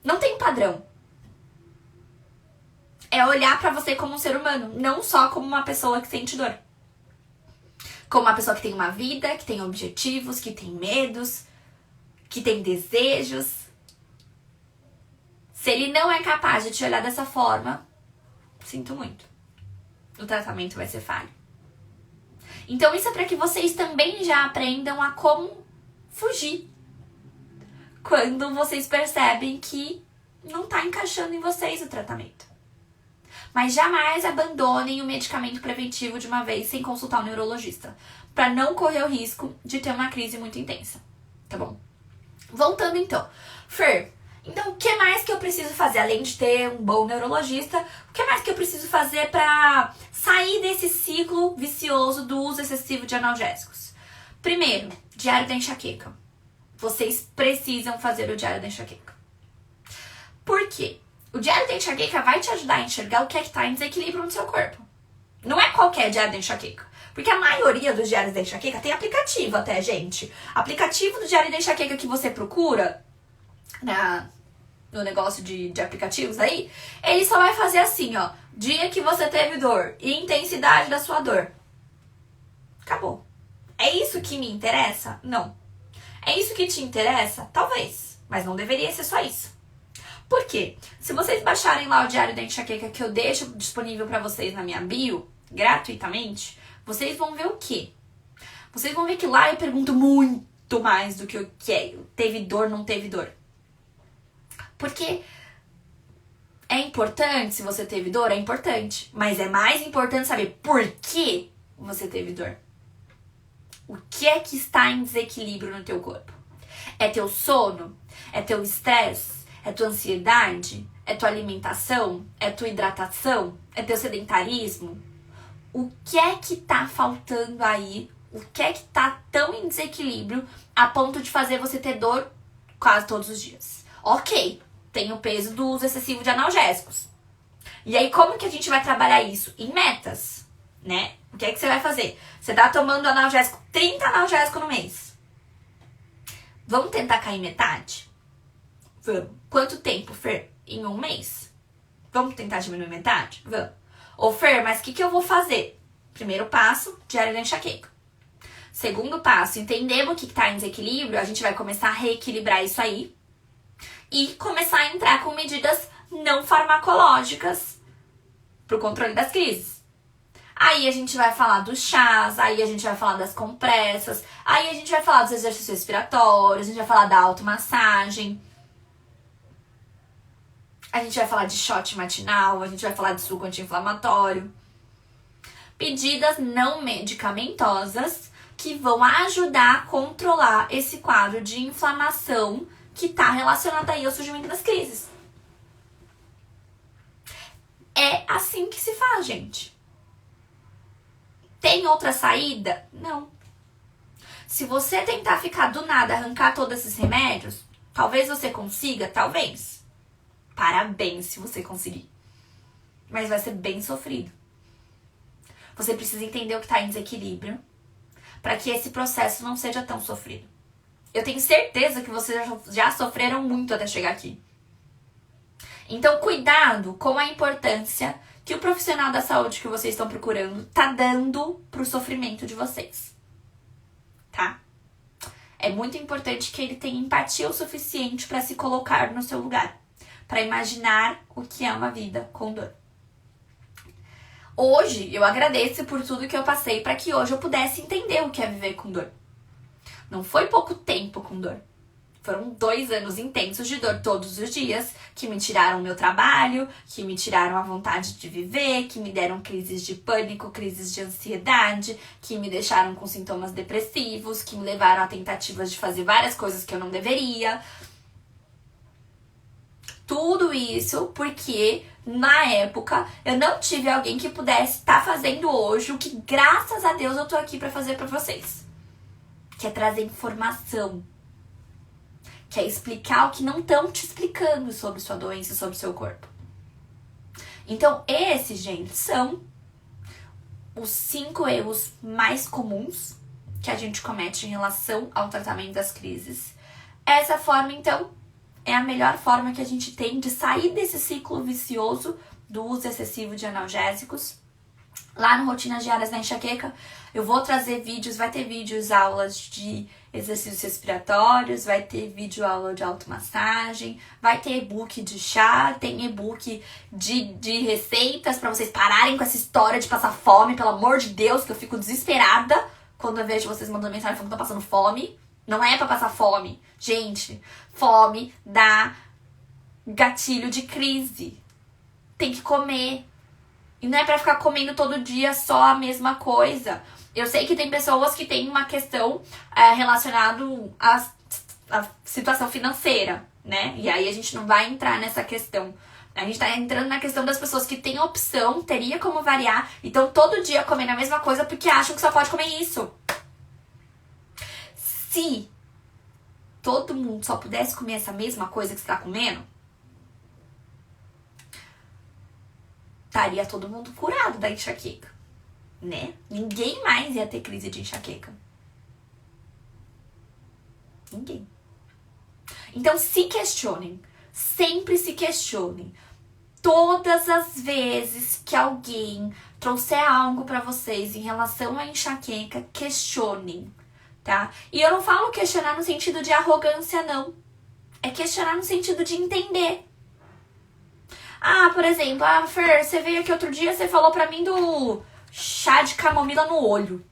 Não tem padrão. É olhar pra você como um ser humano, não só como uma pessoa que sente dor. Como uma pessoa que tem uma vida, que tem objetivos, que tem medos, que tem desejos. Se ele não é capaz de te olhar dessa forma, sinto muito. O tratamento vai ser falho. Então isso é para que vocês também já aprendam a como fugir quando vocês percebem que não tá encaixando em vocês o tratamento. Mas jamais abandonem o medicamento preventivo de uma vez sem consultar o neurologista, para não correr o risco de ter uma crise muito intensa, tá bom? Voltando então. Fer, então o que mais que eu preciso fazer? Além de ter um bom neurologista, o que mais que eu preciso fazer para sair desse ciclo vicioso do uso excessivo de analgésicos? Primeiro, diário da enxaqueca. Vocês precisam fazer o diário da enxaqueca. Por quê? O diário da enxaqueca vai te ajudar a enxergar o que é que está em desequilíbrio no seu corpo. Não é qualquer diário da enxaqueca. Porque a maioria dos diários da enxaqueca tem aplicativo até, gente. Aplicativo do diário da enxaqueca que você procura no negócio de aplicativos aí, ele só vai fazer assim, ó. Dia que você teve dor e intensidade da sua dor. Acabou. É isso que me interessa? Não. É isso que te interessa? Talvez. Mas não deveria ser só isso. Por quê? Se vocês baixarem lá o diário da enxaqueca que eu deixo disponível pra vocês na minha bio, gratuitamente, vocês vão ver o quê? Vocês vão ver que lá eu pergunto muito mais do que o que é. Teve dor, não teve dor. Porque é importante se você teve dor, é importante. Mas é mais importante saber por que você teve dor. O que é que está em desequilíbrio no teu corpo? É teu sono? É teu estresse? É tua ansiedade? É tua alimentação? É tua hidratação? É teu sedentarismo? O que é que tá faltando aí? O que é que tá tão em desequilíbrio a ponto de fazer você ter dor quase todos os dias? Ok, tem o peso do uso excessivo de analgésicos. E aí, como que a gente vai trabalhar isso? Em metas, né? O que é que você vai fazer? Você tá tomando analgésico, 30 analgésicos no mês. Vamos tentar cair metade? Vamos. Quanto tempo, Fer? Em um mês? Vamos tentar diminuir metade? Vamos. Ô, Fer, mas o que eu vou fazer? Primeiro passo, diário da enxaqueca. Segundo passo, entendemos o que está em desequilíbrio, a gente vai começar a reequilibrar isso aí e começar a entrar com medidas não farmacológicas para o controle das crises. Aí a gente vai falar dos chás, aí a gente vai falar das compressas, aí a gente vai falar dos exercícios respiratórios, a gente vai falar da automassagem, a gente vai falar de shot matinal, a gente vai falar de suco anti-inflamatório. Medidas não medicamentosas que vão ajudar a controlar esse quadro de inflamação que está relacionado aí ao surgimento das crises. É assim que se faz, gente. Tem outra saída? Não. Se você tentar ficar do nada, arrancar todos esses remédios, talvez você consiga, talvez. Parabéns se você conseguir. Mas vai ser bem sofrido. Você precisa entender o que está em desequilíbrio para que esse processo não seja tão sofrido. Eu tenho certeza que vocês já sofreram muito até chegar aqui. Então, cuidado com a importância que o profissional da saúde que vocês estão procurando está dando para o sofrimento de vocês. Tá? É muito importante que ele tenha empatia o suficiente para se colocar no seu lugar, para imaginar o que é uma vida com dor. Hoje, eu agradeço por tudo que eu passei para que hoje eu pudesse entender o que é viver com dor. Não foi pouco tempo com dor. Foram 2 anos intensos de dor todos os dias, que me tiraram o meu trabalho, que me tiraram a vontade de viver, que me deram crises de pânico, crises de ansiedade, que me deixaram com sintomas depressivos, que me levaram a tentativas de fazer várias coisas que eu não deveria. Tudo isso porque, na época, eu não tive alguém que pudesse estar fazendo hoje o que, graças a Deus, eu tô aqui pra fazer pra vocês. Que é trazer informação. Que é explicar o que não estão te explicando sobre sua doença, sobre o seu corpo. Então, esses, gente, são os 5 erros mais comuns que a gente comete em relação ao tratamento das crises. Essa forma, então, é a melhor forma que a gente tem de sair desse ciclo vicioso do uso excessivo de analgésicos Lá no Rotinas Diárias da Enxaqueca, eu vou trazer vídeos, vai ter vídeos, aulas de exercícios respiratórios, vai ter vídeo aula de automassagem, vai ter e-book de chá, tem e-book de receitas pra vocês pararem com essa história de passar fome, pelo amor de Deus, que eu fico desesperada quando eu vejo vocês mandando mensagem falando que estão passando fome. Não é pra passar fome. Gente, fome dá gatilho de crise. Tem que comer. E não é pra ficar comendo todo dia só a mesma coisa. Eu sei que tem pessoas que têm uma questão relacionada à situação financeira, né? E aí a gente não vai entrar nessa questão. A gente tá entrando na questão das pessoas que têm opção, teria como variar, e estão todo dia comendo a mesma coisa porque acham que só pode comer isso. Se todo mundo só pudesse comer essa mesma coisa que você tá comendo, estaria todo mundo curado da enxaqueca, né? Ninguém mais ia ter crise de enxaqueca. Ninguém. Então se questionem, sempre se questionem. Todas as vezes que alguém trouxer algo pra vocês em relação à enxaqueca, questionem, tá? E eu não falo questionar no sentido de arrogância, não. É questionar no sentido de entender. Ah, por exemplo, Fer, você veio aqui outro dia, você falou pra mim do chá de camomila no olho.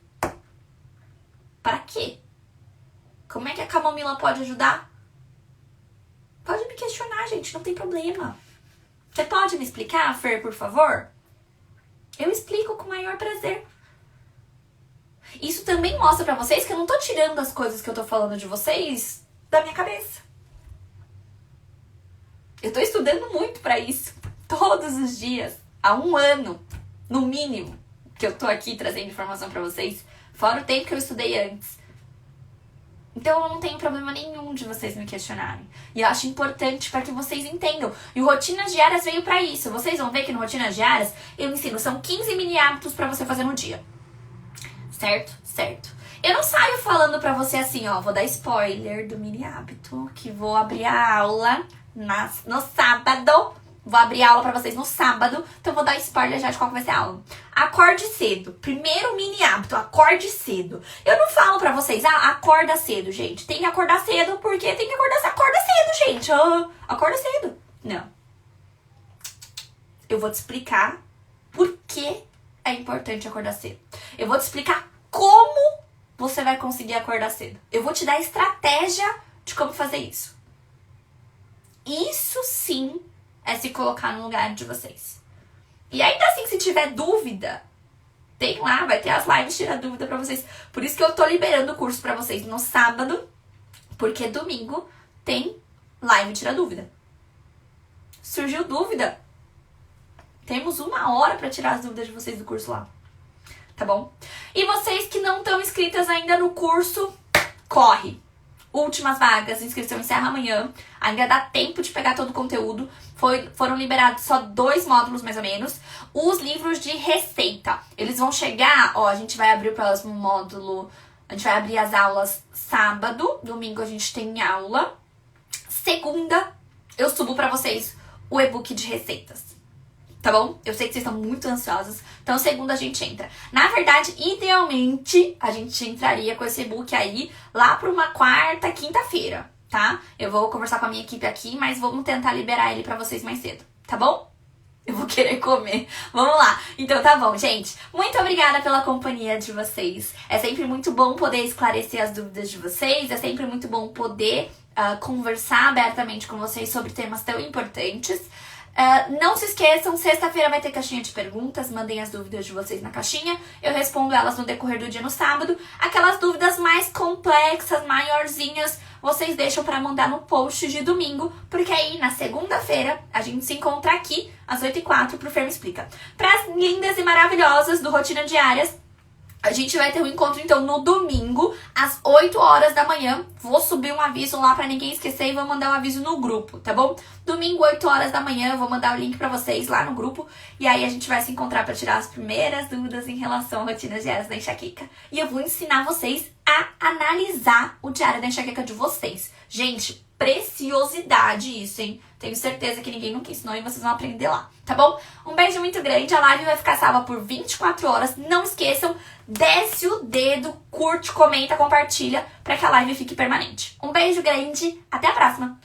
Pra quê? Como é que a camomila pode ajudar? Pode me questionar, gente, não tem problema. Você pode me explicar, Fer, por favor? Eu explico com o maior prazer. Isso também mostra pra vocês que eu não tô tirando as coisas que eu tô falando de vocês da minha cabeça. Eu tô estudando muito pra isso. Todos os dias. Há 1 ano, no mínimo, que eu tô aqui trazendo informação pra vocês. Fora o tempo que eu estudei antes. Então eu não tenho problema nenhum de vocês me questionarem. E eu acho importante para que vocês entendam. E o Rotinas Diárias veio pra isso. Vocês vão ver que no Rotinas Diárias eu ensino. São 15 mini hábitos pra você fazer no dia. Certo? Certo. Eu não saio falando pra você assim, ó. Vou dar spoiler do mini hábito. Que vou abrir a aula no sábado. Vou abrir aula pra vocês no sábado. Então vou dar spoiler já de qual vai ser a aula. Acorde cedo. Primeiro mini hábito, acorde cedo. Eu não falo pra vocês, acorda cedo, gente. Tem que acordar cedo porque tem que acordar. Acorda cedo, gente. Acorda cedo. Não. Eu vou te explicar por que é importante acordar cedo. Eu vou te explicar como você vai conseguir acordar cedo. Eu vou te dar estratégia de como fazer isso. Isso sim é se colocar no lugar de vocês. E ainda assim, se tiver dúvida, tem lá, vai ter as lives tirar dúvida pra vocês. Por isso que eu tô liberando o curso pra vocês no sábado, porque domingo tem live tirar dúvida. Surgiu dúvida? Temos 1 hora pra tirar as dúvidas de vocês do curso lá. Tá bom? E vocês que não estão inscritas ainda no curso, corre! Últimas vagas, inscrição encerra amanhã. Ainda dá tempo de pegar todo o conteúdo. Foram liberados só 2 módulos, mais ou menos. Os livros de receita. Eles vão chegar, ó, a gente vai abrir o próximo módulo. A gente vai abrir as aulas sábado. Domingo a gente tem aula. Segunda, eu subo pra vocês o e-book de receitas. Tá bom? Eu sei que vocês estão muito ansiosos. Então, segunda a gente entra. Na verdade, idealmente, a gente entraria com esse e-book aí lá pra uma quarta, quinta-feira, tá? Eu vou conversar com a minha equipe aqui, mas vamos tentar liberar ele pra vocês mais cedo, tá bom? Eu vou querer comer. Vamos lá. Então, tá bom, gente. Muito obrigada pela companhia de vocês. É sempre muito bom poder esclarecer as dúvidas de vocês. É sempre muito bom poder conversar abertamente com vocês sobre temas tão importantes. Não se esqueçam, sexta-feira vai ter caixinha de perguntas. Mandem as dúvidas de vocês na caixinha. Eu respondo elas no decorrer do dia no sábado. Aquelas dúvidas mais complexas, maiorzinhas, vocês deixam pra mandar no post de domingo. Porque aí, na segunda-feira, a gente se encontra aqui às 8h04 pro Fer Me Explica. Pras lindas e maravilhosas do Rotina Diárias, a gente vai ter um encontro, então, no domingo, às 8 horas da manhã. Vou subir um aviso lá pra ninguém esquecer e vou mandar um aviso no grupo, tá bom? Domingo, 8 horas da manhã, eu vou mandar o link pra vocês lá no grupo. E aí a gente vai se encontrar pra tirar as primeiras dúvidas em relação à rotina diária da enxaqueca. E eu vou ensinar vocês a analisar o diário da enxaqueca de vocês. Gente, preciosidade isso, hein? Tenho certeza que ninguém nunca ensinou e vocês vão aprender lá, tá bom? Um beijo muito grande, a live vai ficar salva por 24 horas. Não esqueçam, desce o dedo, curte, comenta, compartilha, para que a live fique permanente. Um beijo grande, até a próxima!